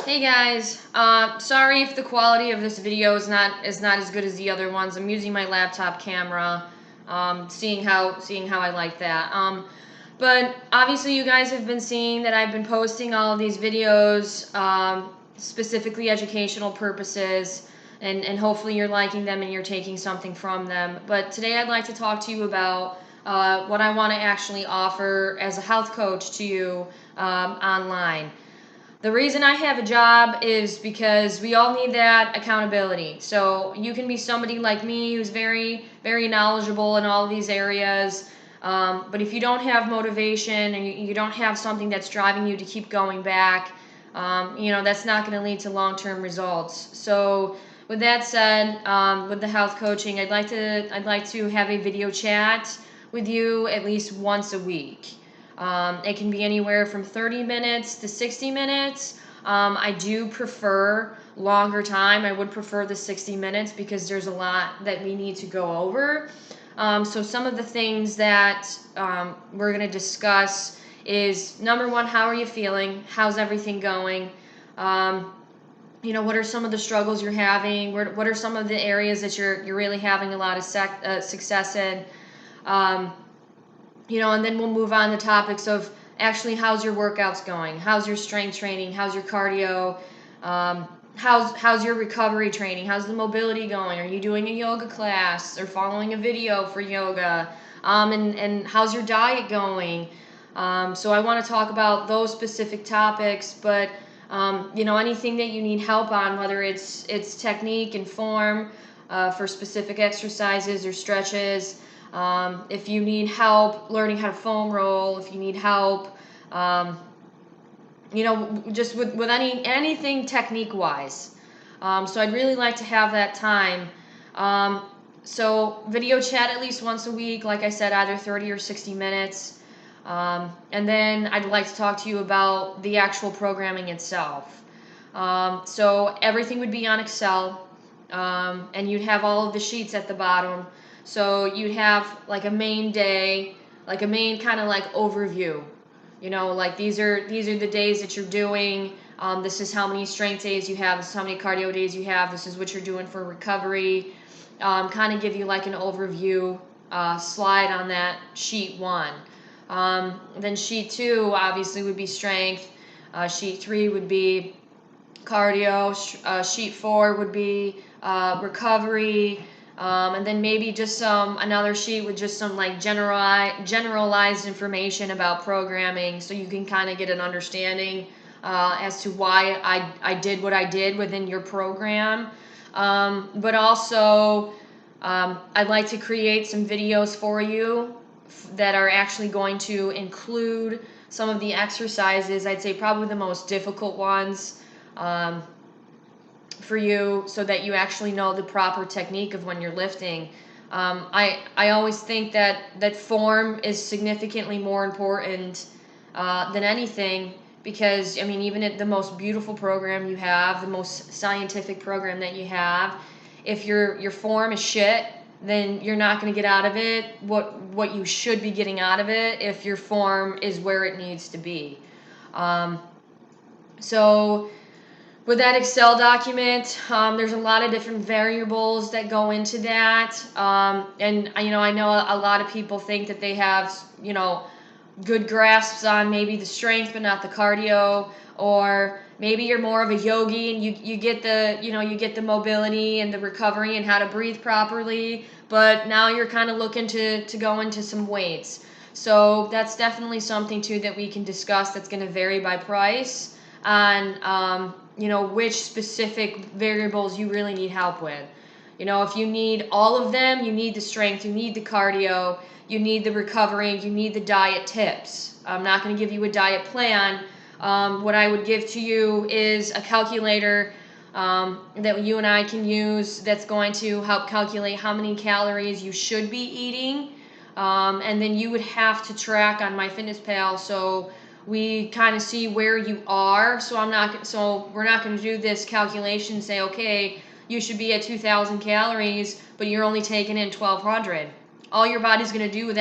Hey guys, sorry if the quality of this video is not as good as the other ones. I'm using my laptop camera, seeing how I like that. But obviously you guys have been seeing that I've been posting all of these videos, specifically educational purposes, and hopefully you're liking them and you're taking something from them. But today I'd like to talk to you about what I want to actually offer as a health coach to you online. The reason I have a job is because we all need that accountability. So you can be somebody like me who's very, very knowledgeable in all of these areas. But if you don't have motivation and you don't have something that's driving you to keep going back, that's not going to lead to long-term results. So with that said, with the health coaching, I'd like to have a video chat with you at least once a week. It can be anywhere from 30 minutes to 60 minutes. I do prefer longer time. I would prefer the 60 minutes because there's a lot that we need to go over. So some of the things that we're going to discuss is, number one, how are you feeling? How's everything going? What are some of the struggles you're having? What are some of the areas that you're really having a lot of success in? And then we'll move on to topics of actually how's your workouts going? How's your strength training? How's your cardio? How's your recovery training? How's the mobility going? Are you doing a yoga class or following a video for yoga? And how's your diet going? So I want to talk about those specific topics, but anything that you need help on, whether it's technique and form for specific exercises or stretches. If you need help learning how to foam roll, if you need help, just with anything technique wise. So I'd really like to have that time. So video chat at least once a week, like I said, either 30 or 60 minutes. And then I'd like to talk to you about the actual programming itself. So everything would be on Excel, and you'd have all of the sheets at the bottom. So you'd have like a main day, like a main kind of like overview. Like these are the days that you're doing. This is how many strength days you have. This is how many cardio days you have. This is what you're doing for recovery. Kind of give you like an overview slide on that sheet one. Then sheet two obviously would be strength. Sheet three would be cardio. Sheet four would be recovery. And then maybe just another sheet with just some like generalized information about programming, so you can kind of get an understanding as to why I did what I did within your program. But also, I'd like to create some videos for you that are actually going to include some of the exercises. I'd say probably the most difficult ones. For you, so that you actually know the proper technique of when you're lifting. I always think that form is significantly more important than anything, because even at the most beautiful program you have, the most scientific program that you have, if your form is shit, then you're not going to get out of it what you should be getting out of it if your form is where it needs to be. So with that Excel document, there's a lot of different variables that go into that. And I know a lot of people think that they have, good grasps on maybe the strength but not the cardio, or maybe you're more of a yogi and you get the mobility and the recovery and how to breathe properly, but now you're kind of looking to go into some weights. So that's definitely something too that we can discuss. That's going to vary by price on which specific variables you really need help with. If you need all of them, you need the strength, you need the cardio, you need the recovery, you need the diet tips. I'm not going to give you a diet plan. What I would give to you is a calculator that you and I can use that's going to help calculate how many calories you should be eating. And then you would have to track on MyFitnessPal, so we kind of see where you are. So we're not going to do this calculation and say, okay, you should be at 2,000 calories, but you're only taking in 1,200. All your body's going to do with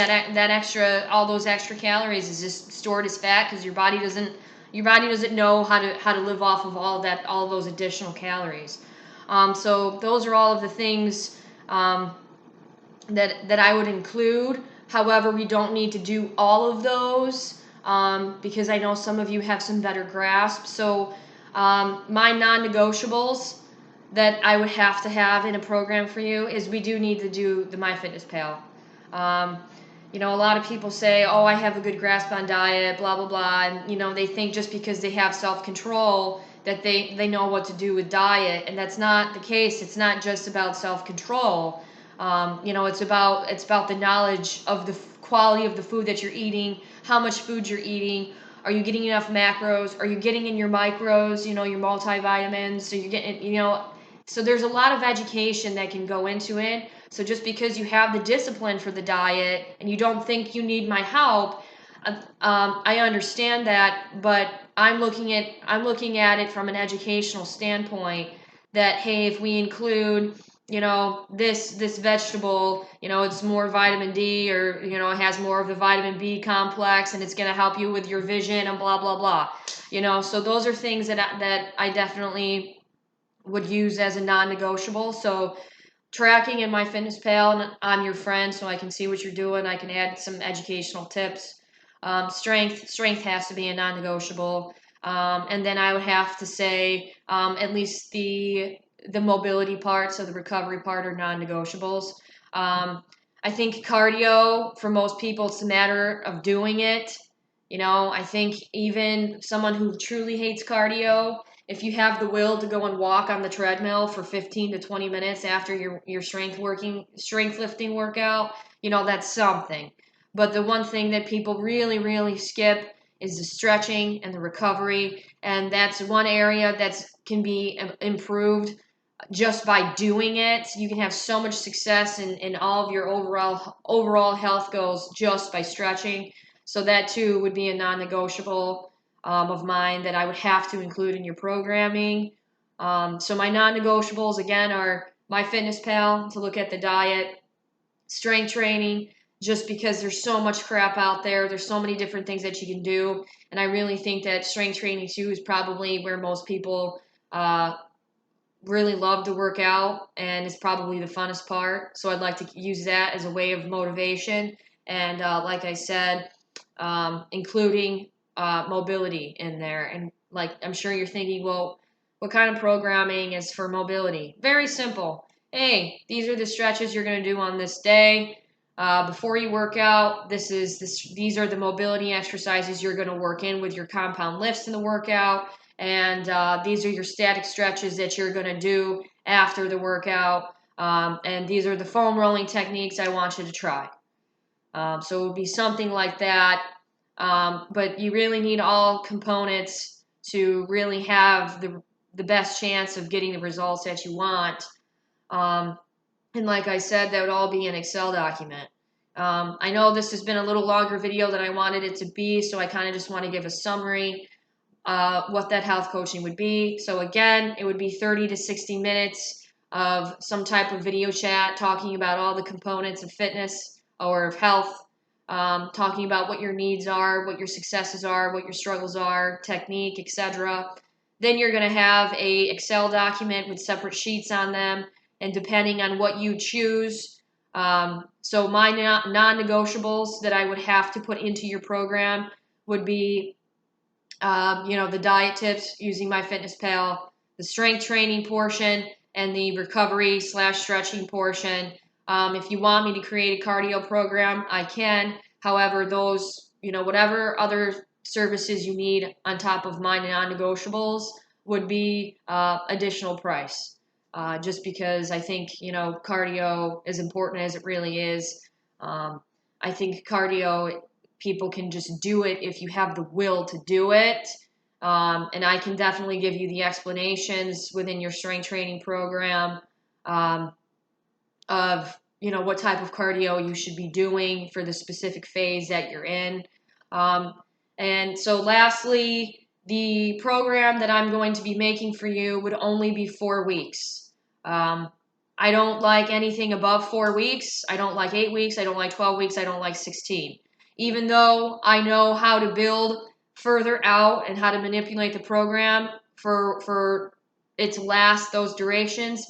all those extra calories is just store it as fat, because your body doesn't Your body doesn't know how to live off of all those additional calories. So those are all of the things that I would include. However, we don't need to do all of those because I know some of you have some better grasp. So my non-negotiables that I would have to have in a program for you is we do need to do the MyFitnessPal. Um, a lot of people say, oh, I have a good grasp on diet, blah, blah, blah. And, they think just because they have self-control that they know what to do with diet. And that's not the case. It's not just about self-control. It's about the knowledge of the quality of the food that you're eating, how much food you're eating. Are you getting enough macros? Are you getting in your micros, your multivitamins? So you're getting, so there's a lot of education that can go into it. So just because you have the discipline for the diet and you don't think you need my help, I understand that, but I'm looking at it from an educational standpoint. That hey, if we include this vegetable, it's more vitamin D, or it has more of the vitamin B complex, and it's going to help you with your vision and blah blah blah. So those are things that I definitely would use as a non-negotiable. So tracking in MyFitnessPal, and I'm your friend, so I can see what you're doing. I can add some educational tips. Strength has to be a non-negotiable, and then I would have to say at least the mobility part, so the recovery part, are non-negotiables. I think cardio, for most people, it's a matter of doing it. I think even someone who truly hates cardio, if you have the will to go and walk on the treadmill for 15 to 20 minutes after your strength lifting workout, that's something. But the one thing that people really, really skip is the stretching and the recovery. And that's one area that can be improved just by doing it. You can have so much success in all of your overall health goals just by stretching. So that too would be a non-negotiable of mine that I would have to include in your programming. So my non-negotiables again are MyFitnessPal to look at the diet, strength training, just because there's so much crap out there. There's so many different things that you can do, and I really think that strength training too is probably where most people really love to work out, and it's probably the funnest part. So I'd like to use that as a way of motivation, and like I said, including mobility in there. And like I'm sure you're thinking, well, what kind of programming is for mobility? Very simple. Hey, these are the stretches you're going to do on this day. Before you work out, these are the mobility exercises you're going to work in with your compound lifts in the workout. And these are your static stretches that you're going to do after the workout. And these are the foam rolling techniques I want you to try. So it would be something like that. But you really need all components to really have the best chance of getting the results that you want. And like I said, that would all be an Excel document. I know this has been a little longer video than I wanted it to be, so I kind of just want to give a summary what that health coaching would be. So again, it would be 30 to 60 minutes of some type of video chat talking about all the components of fitness or of health, talking about what your needs are, what your successes are, what your struggles are, technique, etc. Then you're going to have a Excel document with separate sheets on them, and depending on what you choose, so my non-negotiables that I would have to put into your program would be the diet tips using MyFitnessPal, the strength training portion, and the recovery/stretching portion. If you want me to create a cardio program, I can. However, those, whatever other services you need on top of my non-negotiables would be additional price. Just because I think, cardio, as important as it really is, I think cardio, people can just do it if you have the will to do it. And I can definitely give you the explanations within your strength training program of, what type of cardio you should be doing for the specific phase that you're in. And so lastly, the program that I'm going to be making for you would only be 4 weeks. I don't like anything above 4 weeks. I don't like 8 weeks. I don't like 12 weeks. I don't like 16. Even though I know how to build further out and how to manipulate the program for it to last those durations.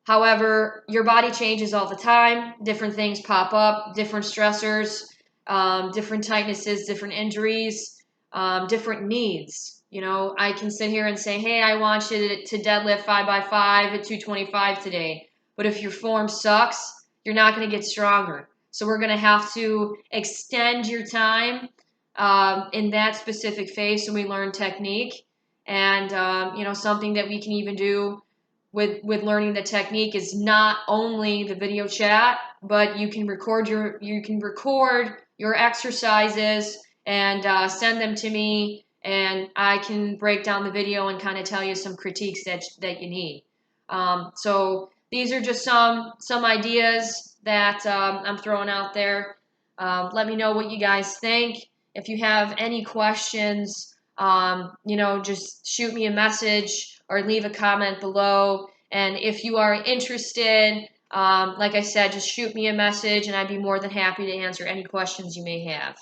However, your body changes all the time. Different things pop up, different stressors, different tightnesses, different injuries, different needs. You know, I can sit here and say, hey, I want you to deadlift 5x5 at 225 today. But if your form sucks, you're not going to get stronger. So we're going to have to extend your time in that specific phase so we learn technique. And, something that we can even do with learning the technique is not only the video chat, but you can record your exercises and send them to me, and I can break down the video and kind of tell you some critiques that you need. So these are just some ideas that I'm throwing out there. Let me know what you guys think. If you have any questions, just shoot me a message or leave a comment below. And if you are interested, like I said, just shoot me a message and I'd be more than happy to answer any questions you may have.